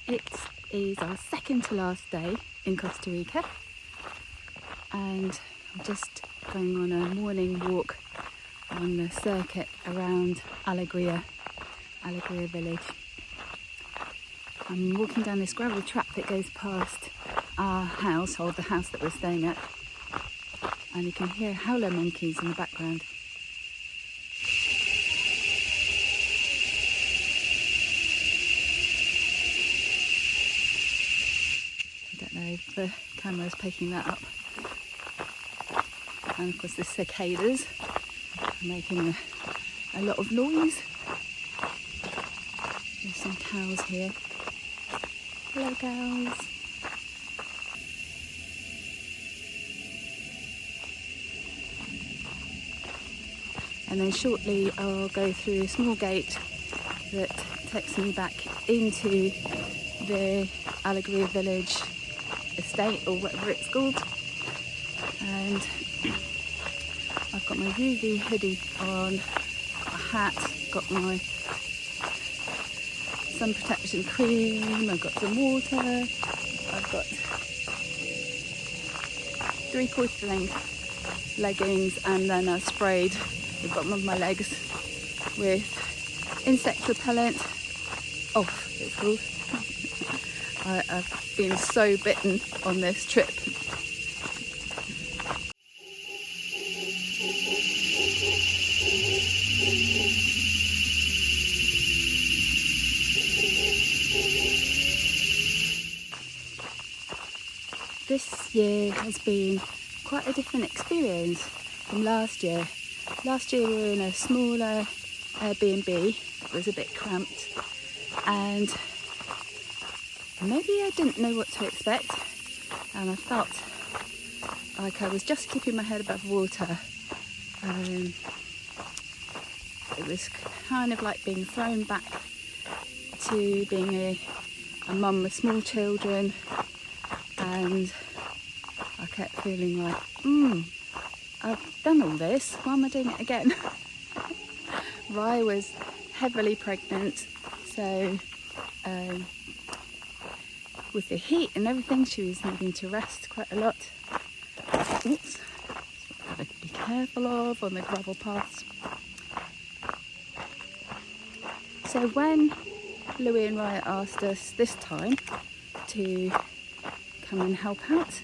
It is our second to last day in Costa Rica, and I'm just going on a morning walk on the circuit around Alegria village. I'm walking down this gravel track that goes past our house, or the house that we're staying at, and you can hear howler monkeys in the background. I don't know if the camera's picking that up. And of course the cicadas are making a lot of noise. There's some cows here. Hello cows. And then shortly I'll go through a small gate that takes me back into the Alegria village estate, or whatever it's called. And I've got my UV hoodie on, a hat, got my sun protection cream, I've got some water, I've got 3/4 length leggings, and then I sprayed the bottom of my legs with insect repellent. It's called. I've been so bitten on this trip. This year has been quite a different experience from last year. Last year we were in a smaller Airbnb. It was a bit cramped, and maybe I didn't know what to expect, and I felt like I was just keeping my head above water. It was kind of like being thrown back to being a mum with small children, and I kept feeling like, I've done all this, why am I doing it again? Raya was heavily pregnant, so with the heat and everything, she was needing to rest quite a lot. Oops, gotta be careful of on the gravel paths. So when Louis and Raya asked us this time to come and help out,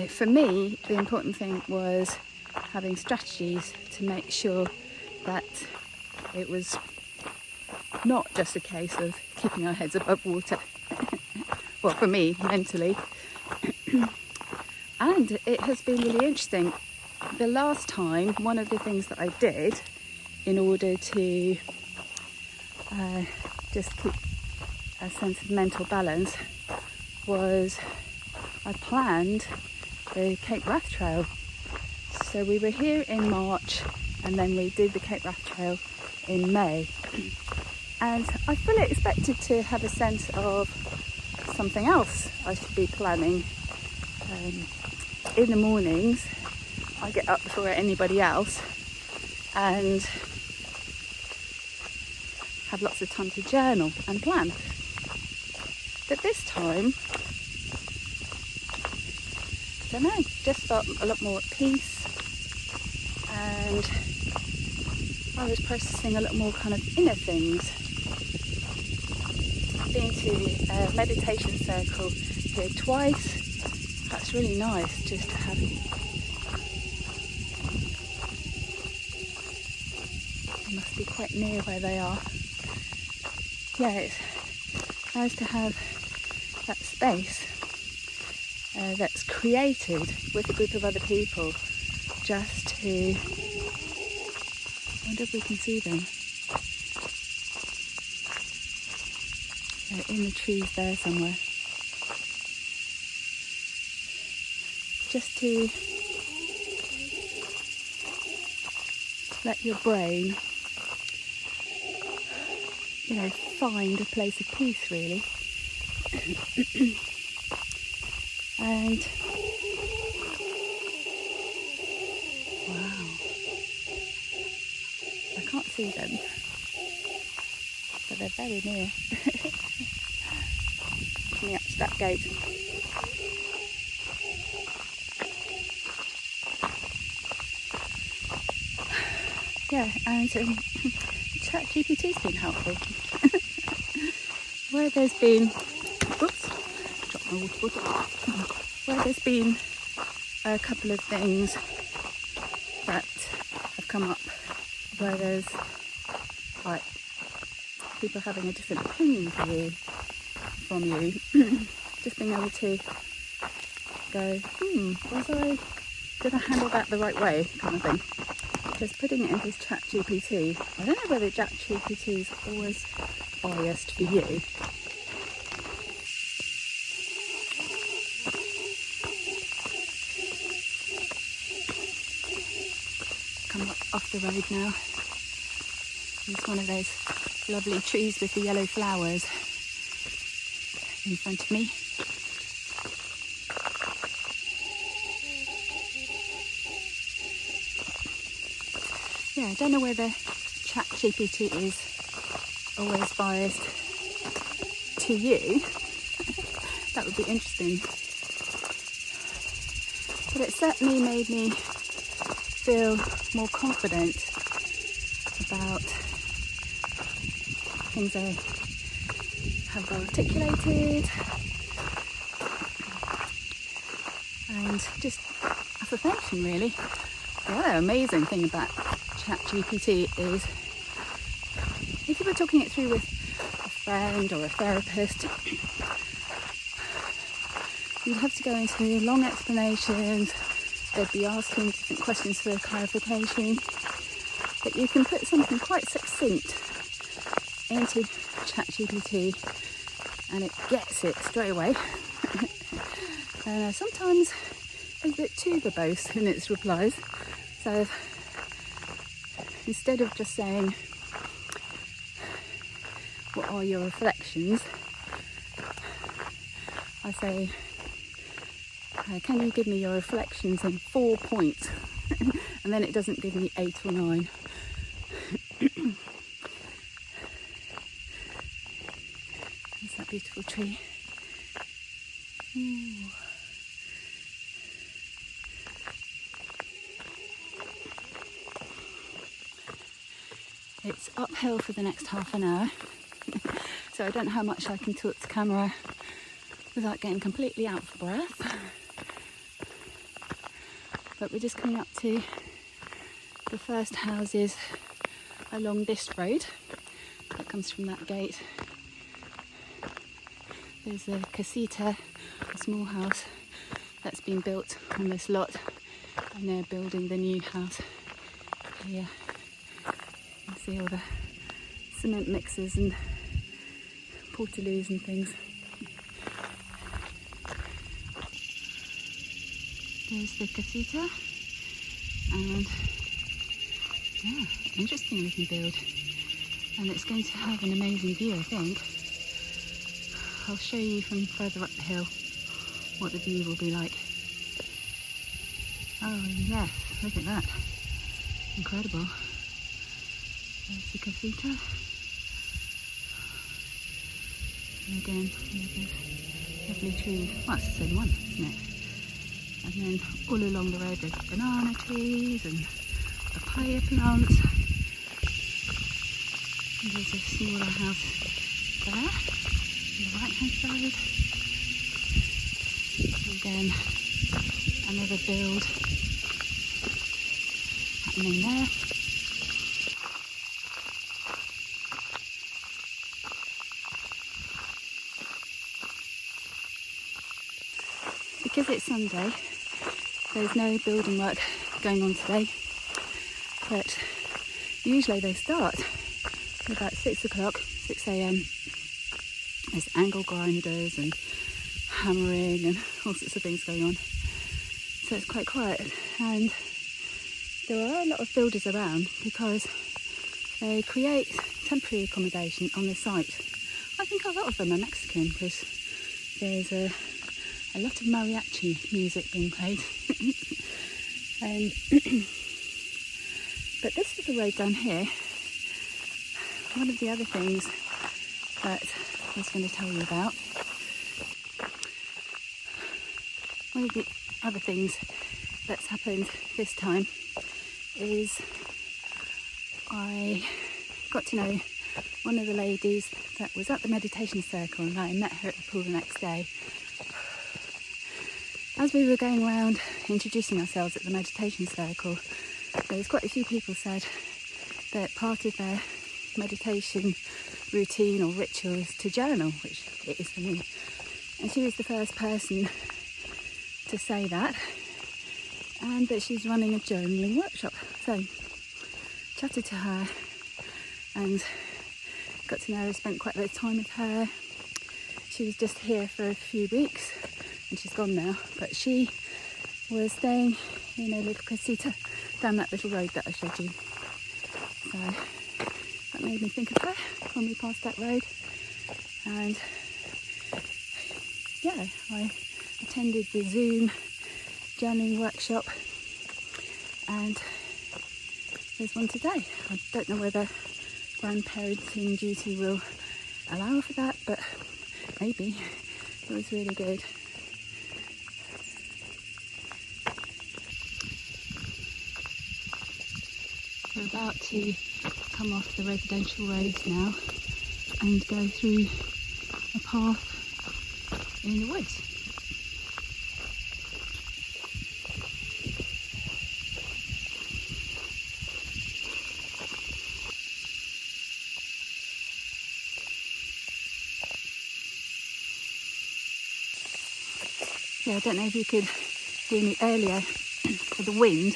for me the important thing was having strategies to make sure that it was not just a case of keeping our heads above water. Well, for me, mentally. And it has been really interesting. The last time, one of the things that I did in order to just keep a sense of mental balance was I planned the Cape Wrath Trail. So we were here in March, and then we did the Cape Wrath Trail in May. And I fully expected to have a sense of something else I should be planning. In the mornings, I get up before anybody else and have lots of time to journal and plan. But this time, I don't know, just felt a lot more at peace, and I was processing a lot more kind of inner things. I've been to a meditation circle here twice. That's really nice just to have. It must be quite near where they are. Yeah, it's nice to have that space that's created with a group of other people, just to, I wonder if we can see them. They're in the trees there somewhere. Just to let your brain, find a place of peace, really. And wow, I can't see them, but they're very near. coming up to that gate. Yeah, and ChatGPT's been helpful. Where there's been, dropped my water bottle. Where there's been a couple of things that have come up, where there's like people having a different opinion from you, just being able to go, did I handle that the right way, kind of thing. Just putting it into this ChatGPT. I don't know whether ChatGPT is always biased for you. Come off the road now. There's one of those lovely trees with the yellow flowers in front of me. Yeah, I don't know whether ChatGPT is always biased to you. That would be interesting. But it certainly made me feel more confident about things I have articulated, and just affirmation, really. The other amazing thing about ChatGPT is if you were talking it through with a friend or a therapist, you'd have to go into long explanations. They'd be asking different questions for clarification. But you can put something quite succinct into ChatGPT and it gets it straight away. Sometimes it's a bit too verbose in its replies. So instead of just saying, what are your reflections? I say, can you give me your reflections in 4 points? And then it doesn't give me 8 or 9. There's that beautiful tree. Ooh. It's uphill for the next half an hour, so I don't know how much I can talk to camera without getting completely out of breath. But we're just coming up to the first houses along this road that comes from that gate. There's a casita, a small house that's been built on this lot, and they're building the new house here. You can see all the cement mixers and portaloos and things. There's the casita, and yeah, interesting looking build, and it's going to have an amazing view, I think. I'll show you from further up the hill what the view will be like. Oh yes, look at that, incredible. There's the casita, and again, lovely tree. Well, it's the same one, isn't it? And then all along the road there's banana trees and papaya plants. And there's a smaller house there on the right hand side. And again, another build happening there. Because it's Sunday, there's no building work going on today, but usually they start at about 6 o'clock, 6 a.m. There's angle grinders and hammering and all sorts of things going on, so it's quite quiet. And there are a lot of builders around because they create temporary accommodation on the site. I think a lot of them are Mexican because there's a lot of mariachi music being played. But this little road down here, one of the other things that I was going to tell you about one of the other things that's happened this time is I got to know one of the ladies that was at the meditation circle, and I met her at the pool the next day. As we were going around introducing ourselves at the meditation circle, there was quite a few people said that part of their meditation routine or ritual is to journal, which it is for me. And she was the first person to say that, and that she's running a journaling workshop. So chatted to her and got to know her, spent quite a bit of time with her. She was just here for a few weeks and she's gone now, but she was staying in a little casita down that little road that I showed you. So that made me think of her when we passed that road. And yeah, I attended the Zoom journaling workshop, and there's one today. I don't know whether grandparenting duty will allow for that, but maybe. It was really good. We're about to come off the residential roads now and go through a path in the woods. Yeah, I don't know if you could hear me earlier for the wind.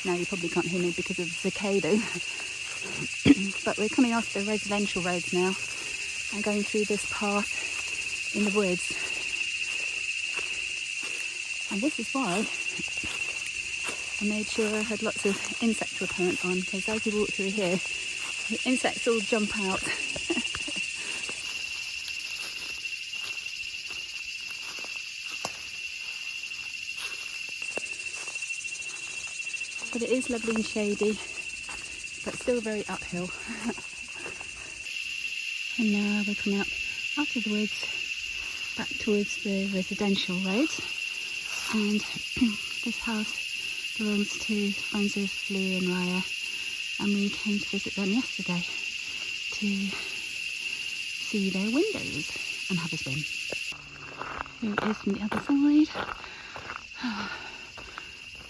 Now you probably can't hear me because of the cicadas. But we're coming off the residential roads now and going through this path in the woods. And this is why I made sure I had lots of insect repellent on, because as you walk through here, the insects all jump out. But it is lovely and shady, but still very uphill. And now we're coming up out of the woods, back towards the residential roads. And this house belongs to friends of Hilary and Raya, and we came to visit them yesterday to see their windows and have a swim. Here it is from the other side.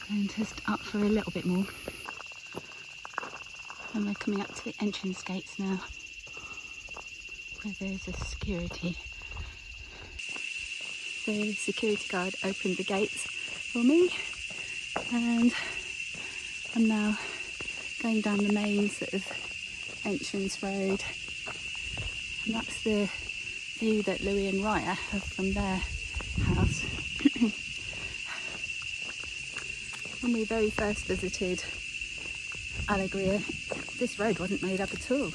And just up for a little bit more. And we're coming up to the entrance gates now, where there's a security. The security guard opened the gates for me, and I'm now going down the main sort of entrance road. And that's the view that Louis and Raya have from their house. When we very first visited Alegria, this road wasn't made up at all.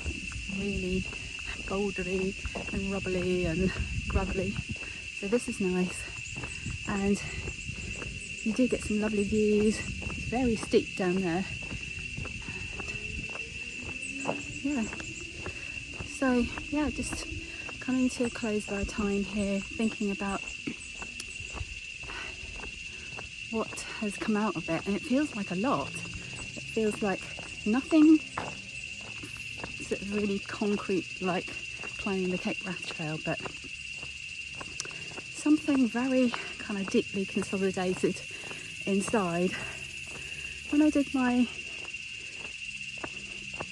Really bouldery and rubbly and gravelly. So this is nice. And you do get some lovely views. It's very steep down there. And yeah. So yeah, just coming to a close of our time here, thinking about what has come out of it, and it feels like a lot. It feels like nothing sort of really concrete like climbing the Cape Wrath Trail, but something very kind of deeply consolidated inside. When I did my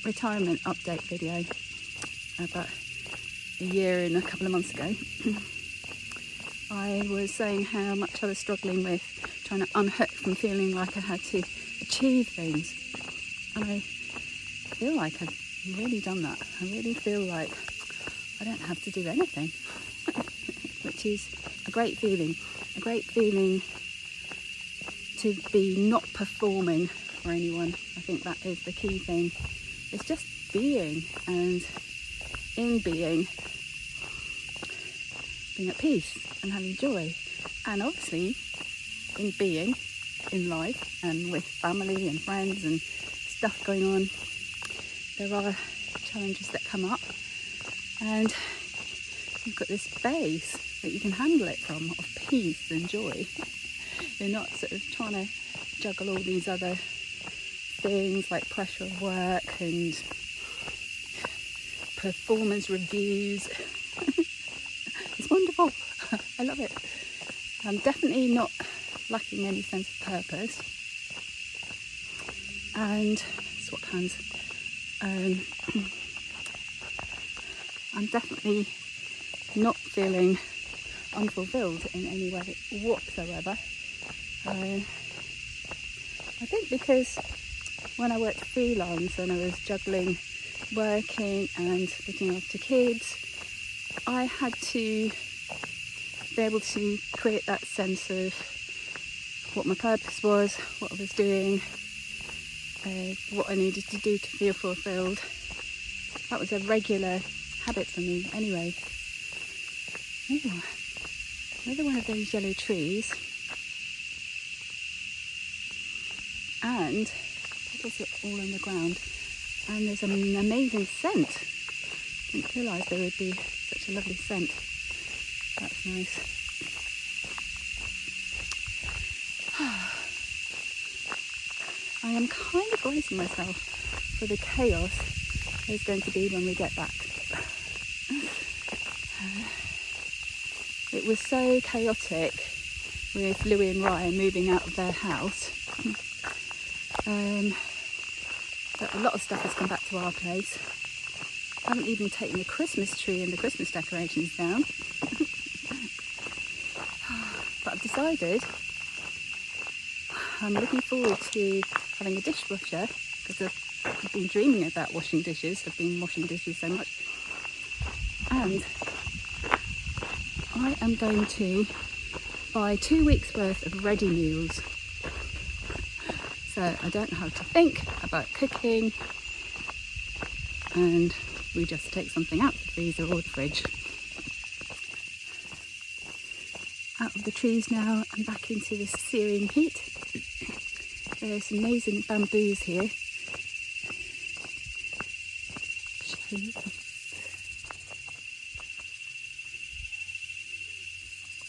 retirement update video about a year and a couple of months ago, I was saying how much I was struggling with trying to unhook from feeling like I had to achieve things. And I feel like I've really done that. I really feel like I don't have to do anything, which is a great feeling to be not performing for anyone. I think that is the key thing. It's just being, and in being at peace and having joy. And obviously in being in life and with family and friends and stuff going on, there are challenges that come up, and you've got this base that you can handle it from, of peace and joy. You're not sort of trying to juggle all these other things like pressure of work and performance reviews. It's wonderful. I love it. I'm definitely not lacking any sense of purpose. And swap hands. I'm definitely not feeling unfulfilled in any way whatsoever. I think because when I worked freelance and I was juggling working and looking after kids, I had to be able to create that sense of what my purpose was, what I was doing, what I needed to do to feel fulfilled. That was a regular habit for me anyway. Ooh, another one of those yellow trees. And petals are all on the ground. And there's an amazing scent. Didn't realise there would be such a lovely scent. That's nice. I am kind of bracing myself for the chaos there's going to be when we get back. It was so chaotic with Louis and Raya moving out of their house that a lot of stuff has come back to our place. I haven't even taken the Christmas tree and the Christmas decorations down. But I've decided I'm looking forward to having a dishwasher because I've been dreaming about washing dishes. I've been washing dishes so much. And I am going to buy 2 weeks worth of ready meals. So I don't have to think about cooking, and we just take something out of the freezer or the fridge. Out of the trees now and back into this searing heat. There's amazing bamboos here. Show you.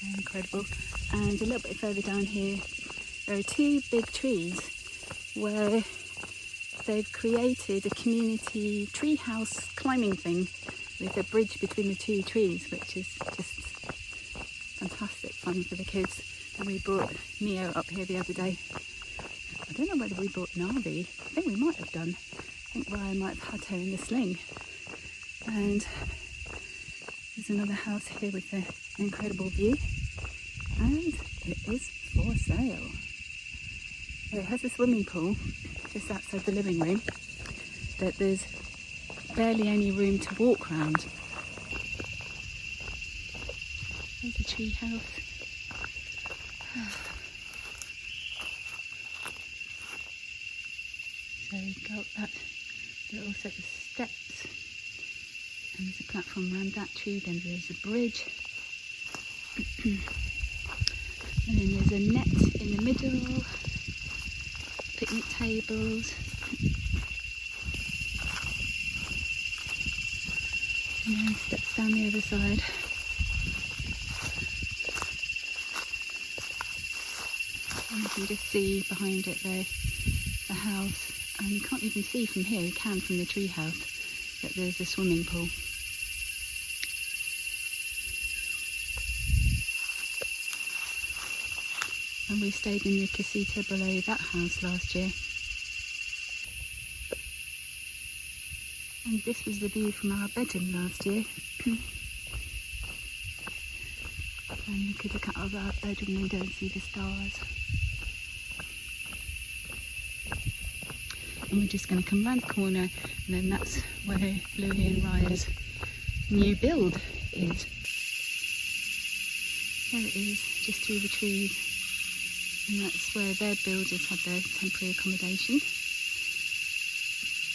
They're incredible. And a little bit further down here, there are 2 big trees where they've created a community treehouse climbing thing with a bridge between the 2 trees, which is just fantastic fun for the kids. And we brought Neo up here the other day. I don't know whether we brought Navi. I think we might have done. I think Ryan might have had her in the sling. And there's another house here with an incredible view. And it is for sale. It has a swimming pool just outside the living room that there's barely any room to walk round. There's a tree house. So you go up that little set of steps, and there's a platform around that tree, then there's a bridge. And then there's a net in the middle, picnic tables, and then steps down the other side. And you can just see behind it there, the house, and you can't even see from here, you can from the tree house, that there's a swimming pool. And we stayed in the casita below that house last year. And this was the view from our bedroom last year. And you could look out of our bedroom window and see the stars. And we're just going to come round the corner, and then that's where Louis and Raya's new build is. There it is, just through the trees. And that's where their builders had their temporary accommodation.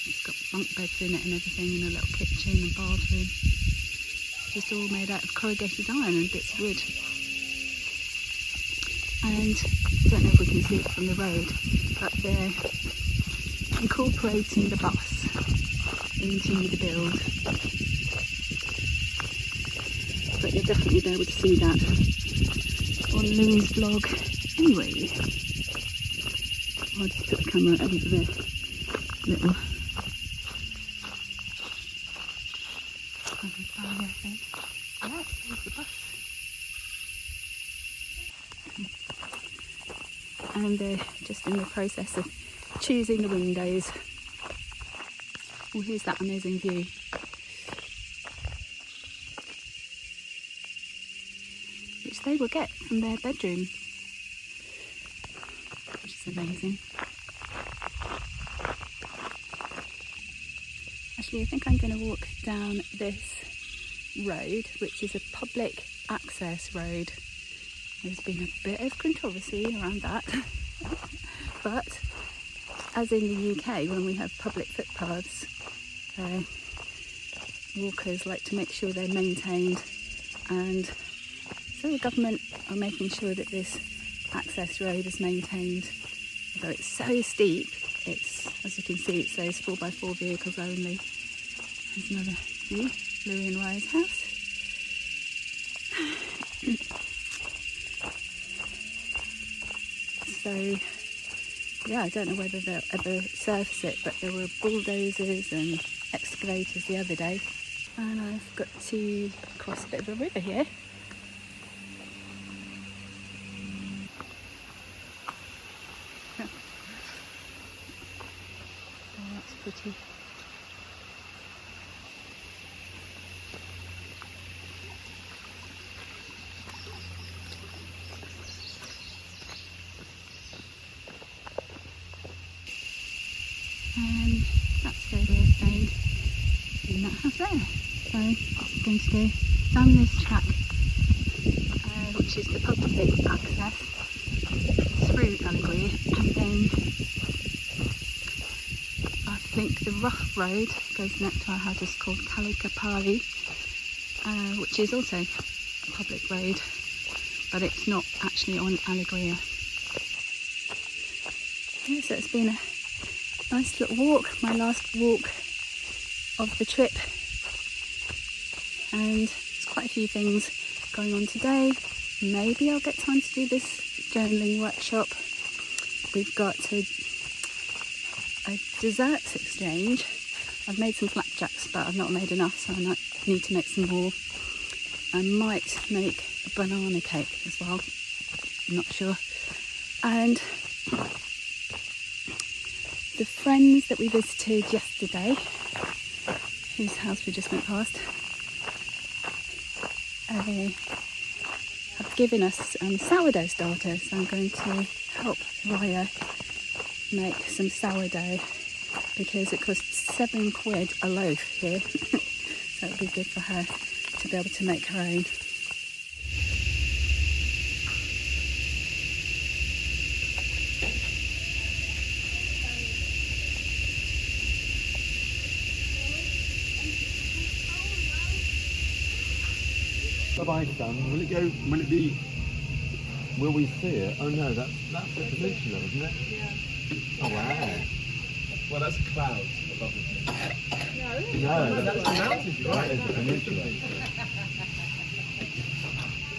It's got bunk beds in it and everything, and a little kitchen and bathroom. Just all made out of corrugated iron and bits of wood. And I don't know if we can see it from the road, but they're incorporating the bus into the build. But you'll definitely be able to see that on Louis' vlog Anyway, I'll just put the camera over this little barrier thing. Yeah, there's the bus. And they're just in the process of choosing the windows. Oh, here's that amazing view. Which they will get from their bedroom. Which is amazing. Actually, I think I'm going to walk down this road, which is a public access road. There's been a bit of controversy around that. But as in the UK, when we have public footpaths, walkers like to make sure they're maintained, and so the government are making sure that this access road is maintained. Although it's so steep, it's, as you can see, it says 4x4 vehicles only. There's another view, Hilary and Raya's house. So yeah, I don't know whether they'll ever surface it, but there were bulldozers and excavators the other day. And I've got to cross a bit of a river here. Oh, that's pretty. And that's where they're staying, in that house there. So I'm going to go down this track, which is the public access through Hilary, and then I think the rough road goes next to our house. It's called Kalikapali, which is also a public road, but it's not actually on Alegria. Yeah, so it's been a nice little walk, my last walk of the trip, and there's quite a few things going on today. Maybe I'll get time to do this journaling workshop. We've got a desserts exchange. I've made some flapjacks, but I've not made enough, so I need to make some more. I might make a banana cake as well, I'm not sure. And the friends that we visited yesterday, whose house we just went past, have given us sourdough starters. So I'm going to help Raya make some sourdough because it costs £7 a loaf here. So it'd be good for her to be able to make her own. Have I done? Will it go? Will it be? Will we see it? Oh no, that's the peninsula, isn't it? Yeah. Oh wow. Well, that's clouds above the peninsula. No, that's the mountains, right? It's the peninsula.